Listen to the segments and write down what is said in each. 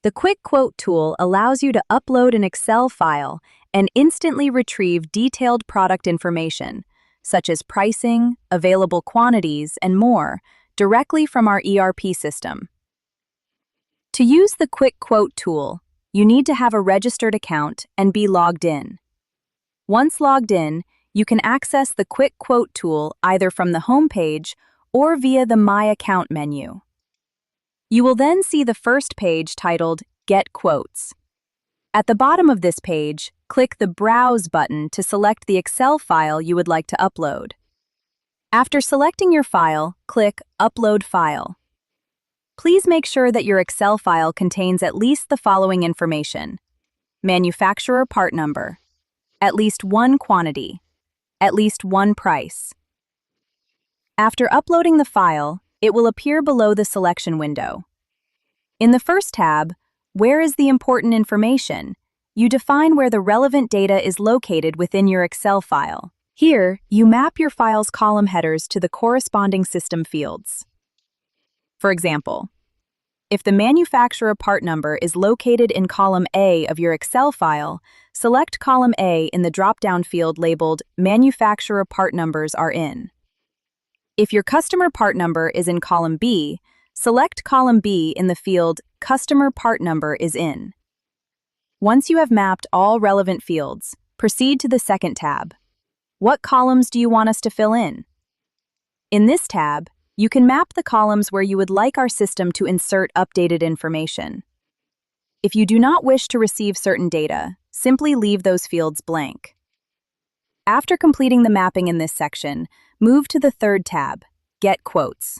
The Quick Quote tool allows you to upload an Excel file and instantly retrieve detailed product information, such as pricing, available quantities, and more, directly from our ERP system. To use the Quick Quote tool, you need to have a registered account and be logged in. Once logged in, you can access the Quick Quote tool either from the home page or via the My Account menu. You will then see the first page titled Get Quotes. At the bottom of this page, click the Browse button to select the Excel file you would like to upload. After selecting your file, click Upload File. Please make sure that your Excel file contains at least the following information: manufacturer part number, at least one quantity, at least one price. After uploading the file, it will appear below the selection window. In the first tab, Where is the important information?, you define where the relevant data is located within your Excel file. Here, you map your file's column headers to the corresponding system fields. For example, if the manufacturer part number is located in column A of your Excel file, select column A in the drop-down field labeled Manufacturer Part Numbers Are In. If your customer part number is in column B, select column B in the field Customer Part Number Is In. Once you have mapped all relevant fields, proceed to the second tab. What columns do you want us to fill in? In this tab, you can map the columns where you would like our system to insert updated information. If you do not wish to receive certain data, simply leave those fields blank. After completing the mapping in this section, move to the third tab, Get Quotes.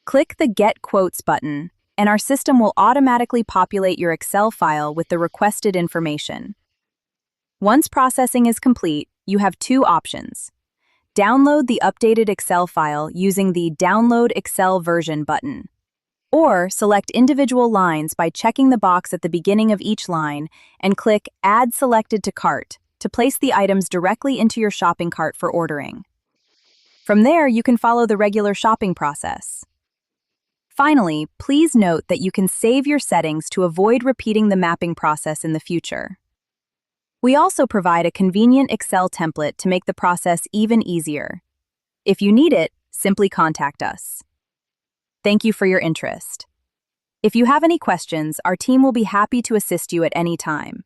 Click the Get Quotes button, and our system will automatically populate your Excel file with the requested information. Once processing is complete, you have two options. Download the updated Excel file using the Download Excel Version button, or select individual lines by checking the box at the beginning of each line and click Add Selected to Cart to place the items directly into your shopping cart for ordering. From there, you can follow the regular shopping process. Finally, please note that you can save your settings to avoid repeating the mapping process in the future. We also provide a convenient Excel template to make the process even easier. If you need it, simply contact us. Thank you for your interest. If you have any questions, our team will be happy to assist you at any time.